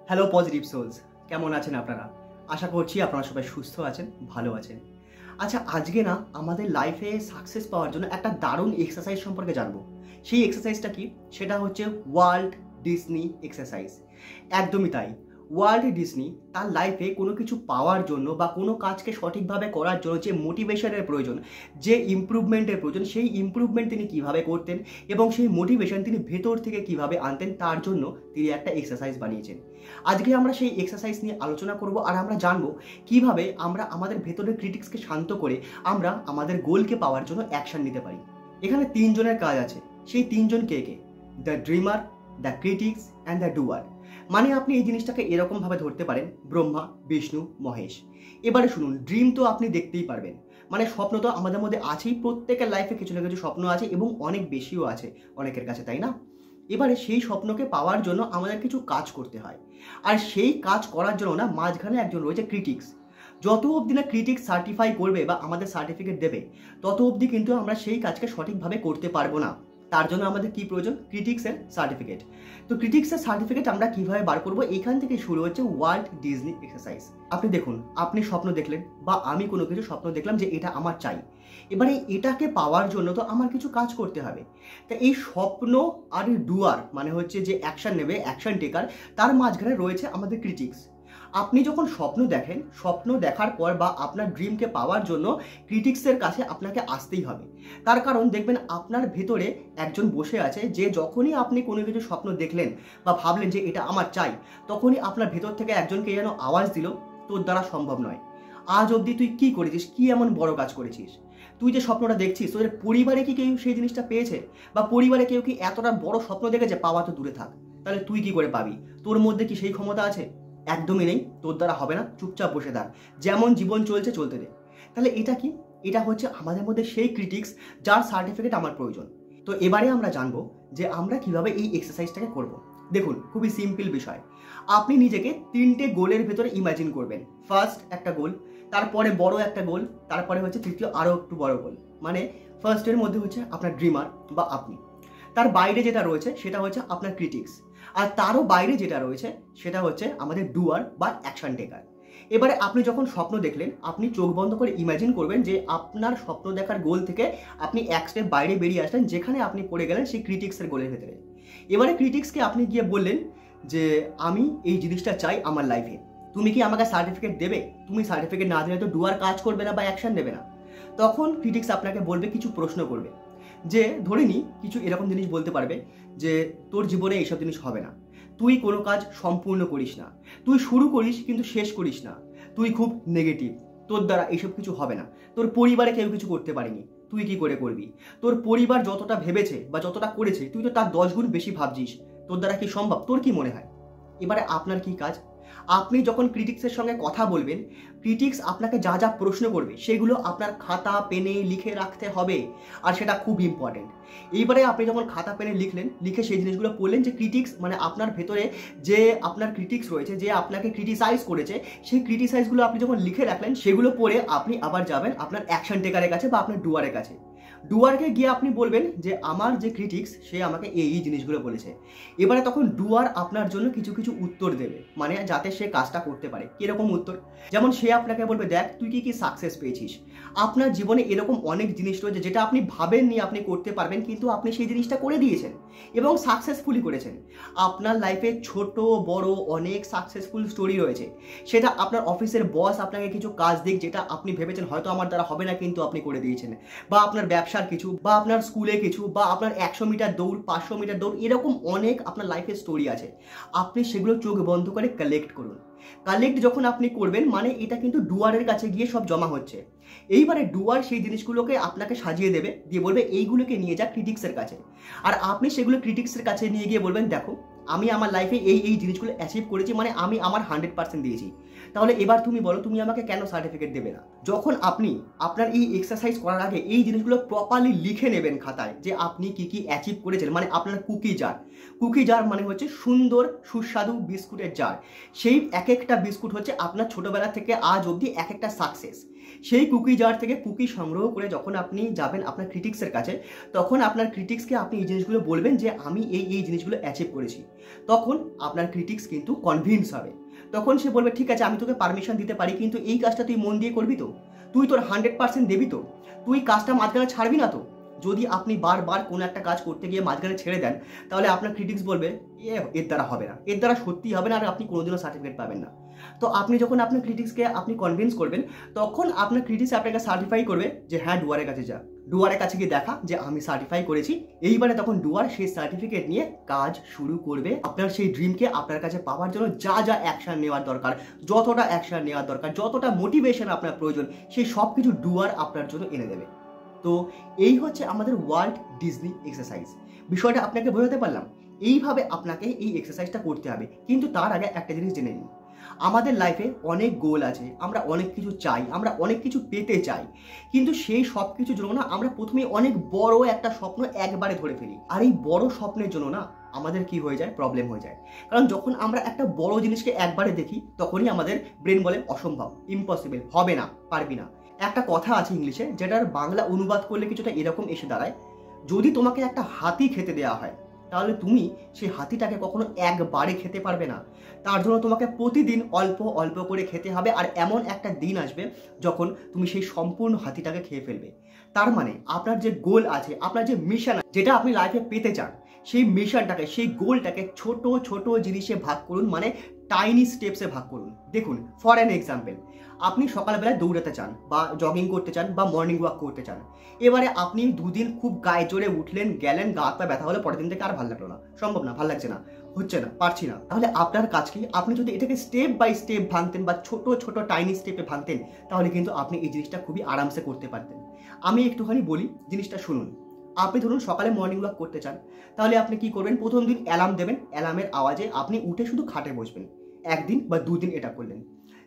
Hello positive sols, কেমন আছেন আপনারা? আশা করছি আপনারা সবাই সুস্থ আছেন, ভালো আছেন। আচ্ছা, আজকে না আমাদের লাইফে সাকসেস পাওয়ার জন্য একটা দারুণ এক্সারসাইজ সম্পর্কে জানবো। সেই এক্সারসাইজটা কি? সেটা হচ্ছে ওয়াল্ট ডিজনি এক্সারসাইজ। একদমই তাই। ওয়াল্ট ডিজনি তার লাইফে কোনো কিছু পাওয়ার জন্য বা কোনো কাজকে সঠিকভাবে করার জন্য যে মোটিভেশনের প্রয়োজন, যে ইমপ্রুভমেন্টের প্রয়োজন, সেই ইমপ্রুভমেন্ট তিনি কিভাবে করতেন এবং সেই মোটিভেশন তিনি ভেতর থেকে কিভাবে আনতেন, তার জন্য তিনি একটা এক্সারসাইজ বানিয়েছেন। আজকে আমরা সেই এক্সারসাইজ নিয়ে আলোচনা করব আর আমরা জানবো কিভাবে আমরা আমাদের ভেতরের ক্রিটিক্সকে শান্ত করে আমরা আমাদের গোলকে পাওয়ার জন্য অ্যাকশন নিতে পারি। এখানে তিনজনের কাজ আছে। সেই তিনজন কে কে? The dreamer, the critics and the doer. মানে আপনি এই জিনিসটাকে এরকমভাবে ধরতে পারেন, ব্রহ্মা, বিষ্ণু, মহেশ। এবারে শুনুন, ড্রিম তো আপনি দেখতেই পারবেন, মানে স্বপ্ন তো আমাদের মধ্যে আছেই। প্রত্যেকের লাইফে কিছু না কিছু স্বপ্ন আছে এবং অনেক বেশিও আছে অনেকের কাছে, তাই না? এবারে সেই স্বপ্নকে পাওয়ার জন্য আমাদের কিছু কাজ করতে হয়, আর সেই কাজ করার জন্য না মাঝখানে একজন রয়েছে ক্রিটিক্স। যত অবধি না ক্রিটিক্স সার্টিফাই করবে বা আমাদের সার্টিফিকেট দেবে, তত অবধি কিন্তু আমরা সেই কাজকে সঠিকভাবে করতে পারবো না। তার জন্য আমাদের কি প্রয়োজন? ক্রিটিক্সের সার্টিফিকেট। তো ক্রিটিক্সের সার্টিফিকেট আমরা কিভাবে বার করবো? এখান থেকে শুরু হচ্ছে ওয়াল্ট ডিজনি এক্সারসাইজ। আপনি দেখুন, আপনি স্বপ্ন দেখলেন বা আমি কোনো কিছু স্বপ্ন দেখলাম যে এটা আমার চাই। এবারে এটাকে পাওয়ার জন্য তো আমার কিছু কাজ করতে হবে। তা এই স্বপ্ন আর ডুয়ার মানে হচ্ছে যে অ্যাকশন নেবে, অ্যাকশন টেকার, তার মাঝখানে রয়েছে আমাদের ক্রিটিক্স। আপনি যখন স্বপ্ন দেখেন, স্বপ্ন দেখার পর বা আপনার ড্রিমকে পাওয়ার জন্য ক্রিটিক্সের কাছে আপনাকে আসতেই হবে। তার কারণ দেখবেন আপনার ভেতরে একজন বসে আছে যে যখনই আপনি কোনো কিছু স্বপ্ন দেখলেন বা ভাবলেন যে এটা আমার চাই, তখনই আপনার ভেতর থেকে একজনকে যেন আওয়াজ দিল, তোর দ্বারা সম্ভব নয়। আজ অবধি তুই কি করেছিস? কি এমন বড় কাজ করেছিস? তুই যে স্বপ্নটা দেখছিস, তোদের পরিবারে কি কেউ সেই জিনিসটা পেয়েছে? বা পরিবারে কেউ কি এতটা বড় স্বপ্ন দেখেছে? পাওয়া তো দূরে থাক, তাহলে তুই কি করে পাবি? তোর মধ্যে কি সেই ক্ষমতা আছে? একদমই নেই। তোর দ্বারা হবে না, চুপচাপ বসে থাক, যেমন জীবন চলছে চলতে দে। তাহলে এটা কি? এটা হচ্ছে আমাদের মধ্যে সেই ক্রিটিক্স যার সার্টিফিকেট আমার প্রয়োজন। তো এবারে আমরা জানবো যে আমরা কিভাবে এই এক্সারসাইজটাকে করব। দেখুন, খুবই সিম্পল বিষয়। আপনি নিজেকে তিনটে গোলের ভেতরে ইমাজিন করবেন। ফার্স্ট একটা গোল, তারপরে বড় একটা গোল, তারপরে হচ্ছে তৃতীয় আরও একটু বড় গোল। মানে ফার্স্টের মধ্যে হচ্ছে আপনার ড্রিমার বা আপনি, তার বাইরে যেটা রয়েছে সেটা হচ্ছে আপনার ক্রিটিক্স, আর তারও বাইরে যেটা রয়েছে সেটা হচ্ছে আমাদের ডুয়ার বা অ্যাকশন টেকার। এবারে আপনি যখন স্বপ্ন দেখলেন, আপনি চোখ বন্ধ করে ইমাজিন করবেন যে আপনার স্বপ্ন দেখার গোল থেকে আপনি এক স্টেপ বাইরে বেরিয়ে আসলেন, যেখানে আপনি পড়ে গেলেন সেই ক্রিটিক্সের গোলের ভেতরে। এবারে ক্রিটিক্সকে আপনি গিয়ে বললেন যে আমি এই জিনিসটা চাই আমার লাইফে, তুমি কি আমাকে সার্টিফিকেট দেবে? তুমি সার্টিফিকেট না দিলে তো ডুয়ার কাজ করবে না বা অ্যাকশন নেবে না। তখন ক্রিটিক্স আপনাকে বলবে, কিছু প্রশ্ন করবে, যে ধরে নি কিছু এরকম জিনিস বলতে পারবে যে তোর জীবনে এইসব জিনিস হবে না, তুই কোনো কাজ সম্পূর্ণ করিস না, তুই শুরু করিস কিন্তু শেষ করিস না, তুই খুব নেগেটিভ, তোর দ্বারা এইসব কিছু হবে না, তোর পরিবারে কেউ কিছু করতে পারেনি, তুই কি করে করবি, তোর পরিবার যতটা ভেবেছে বা যতটা করেছে তুই তো তার 10 গুণ বেশি ভাবছিস, তোর দ্বারা কি সম্ভব? তোর কি মনে হয়? এবারে আপনার কি কাজ? আপনি যখন ক্রিটিক্সের সঙ্গে কথা বলবেন, ক্রিটিক্স আপনাকে যা যা প্রশ্ন করবে সেগুলো আপনার খাতা পেনে লিখে রাখতে হবে, আর সেটা খুব ইম্পর্টেন্ট। এইবারে আপনি যখন খাতা পেনে লিখলেন, লিখে সেই জিনিসগুলো পড়লেন যে ক্রিটিক্স মানে আপনার ভেতরে যে আপনার ক্রিটিক্স রয়েছে, যে আপনাকে ক্রিটিসাইজ করেছে, সেই ক্রিটিসাইজগুলো আপনি যখন লিখে রাখলেন, সেগুলো পড়ে আপনি আবার যাবেন আপনার অ্যাকশন টেকারের কাছে বা আপনার ডুয়ারের কাছে। ডুয়ারকে গিয়ে আপনি বলবেন যে আমার যে ক্রিটিক্স সে আমাকে এই জিনিসগুলো বলেছে। এবারে তখন ডুয়ার আপনার জন্য কিছু কিছু উত্তর দেবে, মানে যাতে সে কাজটা করতে পারে। কিরকম উত্তর? যেমন সে আপনাকে বলবে, দেখ তুই কি কি সাকসেস পেয়েছিস, আপনার জীবনে এরকম অনেক জিনিস রয়েছে যেটা আপনি ভাবেননি আপনি করতে পারবেন, কিন্তু আপনি সেই জিনিসটা করে দিয়েছেন এবং সাকসেসফুলি করেছেন। আপনার লাইফে ছোট বড় অনেক সাকসেসফুল স্টোরি রয়েছে। সেটা আপনার অফিসের বস আপনাকে কিছু কাজ দিক, যেটা আপনি ভেবেছেন হয়তো আমার দ্বারা হবে না, কিন্তু আপনি করে দিয়েছেন। বা আপনার ব্যবসার কিছু, বা আপনার স্কুলে কিছু, বা আপনার 100 মিটার দৌড়, 500 মিটার দৌড়, এরকম অনেক আপনার লাইফে স্টোরি আছে। আপনি সেগুলো চোখ বন্ধ করে কালেক্ট করুন। কালেক্ট যখন আপনি করবেন, মানে এটা কিন্তু ডুয়ারের কাছে গিয়ে সব জমা হচ্ছে। এইবারে ডুয়ার সেই জিনিসগুলোকে আপনাকে সাজিয়ে দেবে, দিয়ে বলবে এইগুলোকে নিয়ে যা ক্রিটিক্সের কাছে। আর আপনি সেগুলো ক্রিটিক্সের কাছে নিয়ে গিয়ে বলবেন, দেখো আমি আমার লাইফে এই জিনিসগুলো অ্যাচিভ করেছি, মানে আমি আমার 100% দিয়েছি। তাহলে এবার তুমি বলো, তুমি আমাকে কেন সার্টিফিকেট দেবে না? যখন আপনি আপনার এই এক্সারসাইজ করার আগে এই জিনিসগুলো প্রপারলি লিখে নেবেন খাতায়, যে আপনি কি কি অ্যাচিভ করেছেন, মানে আপনার কুকি জার মানে হচ্ছে সুন্দর সুস্বাদু বিস্কুটের জার, সেই এক প্রত্যেকটা বিস্কুট হচ্ছে আপনার ছোটবেলা থেকে আজ অবধি এক একটা সাকসেস। সেই কুকি জার থেকে কুকি সংগ্রহ করে যখন আপনি যাবেন আপনার ক্রিটিক্সের কাছে, তখন আপনার ক্রিটিক্সকে আপনি এই জিনিসগুলো বলবেন যে আমি এই জিনিসগুলো অ্যাচিভ করেছি। তখন আপনার ক্রিটিক্স কিন্তু কনভিন্স হবে। তখন সে বলবে ঠিক আছে আমি তোকে পারমিশন দিতে পারি, কিন্তু এই কাজটা তুই মন দিয়ে করবি তো, তুই তোর 100% দেবি তো, তুই কাজটা মাঝখানে ছাড়বি না তো। যদি আপনি বারবার কোনো একটা কাজ করতে গিয়ে মাঝখানে ছেড়ে দেন, তাহলে আপনার ক্রিটিক্স বলবে এর দ্বারা হবে না, এর দ্বারা সত্যি হবে না, আর আপনি কোনোদিনও সার্টিফিকেট পাবেন না। তো আপনি যখন আপনার ক্রিটিক্সকে আপনি কনভিন্স করবেন, তখন আপনার ক্রিটিক্স আপনাকে সার্টিফাই করবে যে হ্যাঁ ডুয়ারের কাছে যা, ডুয়ারের কাছে গিয়ে দেখা যে আমি সার্টিফাই করেছি। এইবারে তখন ডুয়ার সেই সার্টিফিকেট নিয়ে কাজ শুরু করবে আপনার সেই ড্রিমকে আপনার কাছে পাওয়ার জন্য যা যা অ্যাকশন নেওয়ার দরকার, যতটা অ্যাকশন নেওয়ার দরকার, যতটা মোটিভেশন আপনার প্রয়োজন, সেই সব কিছু ডুয়ার আপনার জন্য এনে দেবে। তো এই হচ্ছে আমাদের ওয়াল্ট ডিজনি এক্সারসাইজ। বিষয়টা আপনাকে বোঝাতে পারলাম। এইভাবে আপনাকে এই এক্সারসাইজটা করতে হবে, কিন্তু তার আগে একটা জিনিস জেনে নিন, আমাদের লাইফে অনেক গোল আছে, আমরা অনেক কিছু চাই, আমরা অনেক কিছু পেতে চাই, কিন্তু সেই সব কিছুর জন্য না আমরা প্রথমে অনেক বড় একটা স্বপ্ন একবারে ধরে ফেলি। আর এই বড় স্বপ্নের জন্য না আমাদের কি হয়ে যায়, প্রবলেম হয়ে যায়। কারণ যখন আমরা একটা বড় জিনিসকে একবারে দেখি, তখনই আমাদের ব্রেন বলে অসম্ভব, ইম্পসিবল, হবে না, পারবি না। একটা কথা আছে ইংলিশে, যেটার বাংলা অনুবাদ করলে কিছুটা এরকম এসে দাঁড়ায়, যদি তোমাকে একটা হাতি খেতে দেওয়া হয়, তাহলে তুমি সেই হাতিটাকে কখনো একবারে খেতে পারবে না। তার জন্য তোমাকে প্রতিদিন অল্প অল্প করে খেতে হবে, আর এমন একটা দিন আসবে যখন তুমি সেই সম্পূর্ণ হাতিটাকে খেয়ে ফেলবে। তার মানে আপনার যে গোল আছে, আপনার যে মিশন, যেটা আপনি লাইফে পেতে চান, সেই মিশনটাকে, সেই গোলটাকে ছোট ছোট জিনিসে ভাগ করুন, মানে টাইনি স্টেপসে ভাগ করুন। দেখুন, ফর অ্যান এক্সাম্পল, আপনি সকালবেলায় দৌড়াতে চান বা জগিং করতে চান বা মর্নিং ওয়াক করতে চান। এবারে আপনি দুদিন খুব গায়ে জোরে উঠলেন, গেলেন, গা হাত পা ব্যথা হলে পরের দিন থেকে আর ভালো লাগলো না, সম্ভব না, ভালো লাগছে না, হচ্ছে না, পারছি না। তাহলে আপনার কাজ কি, আপনি যদি এটাকে স্টেপ বাই স্টেপ ভাঙতেন বা ছোট ছোট টাইনি স্টেপে ভাঙতেন, তাহলে কিন্তু আপনি এই জিনিসটা খুবই আরামসে করতে পারতেন। আমি একটুখানি বলি, জিনিসটা শুনুন। আপনি ধরুন সকালে মর্নিং ওয়াক করতে চান, তাহলে আপনি কি করবেন, প্রথম দিন অ্যালার্ম দেবেন, অ্যালার্মের আওয়াজে আপনি উঠে শুধু খাটে বসবেন, একদিন বা দুদিন এটা করলেন।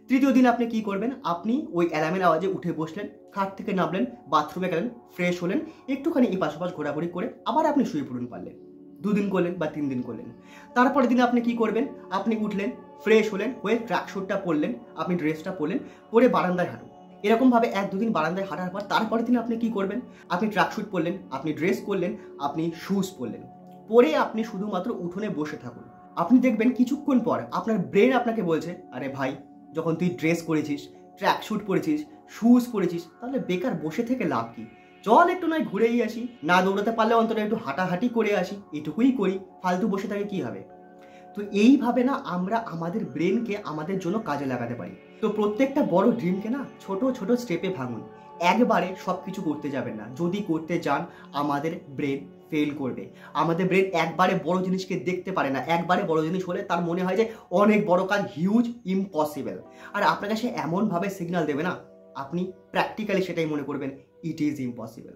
তৃতীয় দিন আপনি কি করবেন, আপনি ওই অ্যালার্মের আওয়াজে উঠে বসলেন, খাট থেকে নামলেন, বাথরুমে গেলেন, ফ্রেশ হলেন, একটুখানি এপাশ ওপাশ ঘোরাঘুরি করে আবার আপনি শুয়ে পড়ুন পারলেন। দুদিন করলেন বা 3 দিন করলেন। তারপরের দিন আপনি কি করবেন, আপনি উঠলেন, ফ্রেশ হলেন, হয়ে ট্র্যাক স্যুটটা পরলেন, আপনি ড্রেসটা পরলেন, পরে বারান্দায় হাঁটুন। এরকমভাবে 1-2 দিন বারান্দায় হাঁটার পর তারপরের দিন আপনি কি করবেন, আপনি ট্র্যাক স্যুট পরলেন, আপনি ড্রেস করলেন, আপনি শুজ পরলেন, পরে আপনি শুধুমাত্র উঠোনে বসে থাকুন। আপনি দেখবেন কিছুক্ষণ পর আপনার ব্রেন আপনাকে বলছে, আরে ভাই, যখন তুই ড্রেস করেছিস, ট্র্যাক স্যুট পরেছিস, শুজ পরেছিস, তাহলে বেকার বসে থেকে লাভ কি, চল একটু নয় ঘুরেই আসি, না দৌড়াতে পারলে অন্তত একটু হাঁটাহাঁটি করে আসি, এটুকুই করি, ফালতু বসে থাকে কি হবে। তো এইভাবে না আমরা আমাদের ব্রেনকে আমাদের জন্য কাজে লাগাতে পারি। তো প্রত্যেকটা বড় ড্রিমকে না ছোট ছোট স্টেপে ভাঙুন, একবারে সব কিছু করতে যাবেন না। যদি করতে যান, আমাদের ব্রেন ফেল করবে। আমাদের ব্রেন একবারে বড় জিনিসকে দেখতে পারে না। একবারে বড় জিনিস হলে তার মনে হয় যে অনেক বড় কাজ, হিউজ, ইম্পসিবল। আর আপনাকে সে এমনভাবে সিগন্যাল দেবে না, আপনি প্র্যাকটিক্যালি সেটাই মনে করবেন ইট ইজ ইম্পসিবল।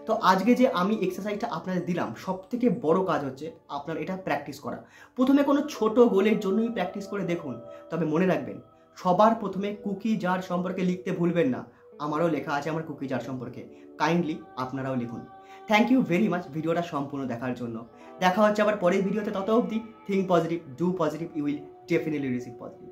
তো আজকে যে আমি এক্সারসাইজটা আপনাদের দিলাম, সব থেকে বড় কাজ হচ্ছে আপনার এটা প্র্যাকটিস করা। প্রথমে কোনো ছোট গোলের জন্যই প্র্যাকটিস করে দেখুন, তবে মনে রাখবেন সবার প্রথমে কুকি জার সম্পর্কে লিখতে ভুলবেন না। আমারও লেখা আছে আমার কুকি জার সম্পর্কে, কাইন্ডলি আপনারাও লিখুন। থ্যাংক ইউ ভেরি মাচ ভিডিওটা সম্পূর্ণ দেখার জন্য। দেখা হচ্ছে আবার পরের ভিডিওতে, তত অবধি think positive, do positive, you will definitely receive positive.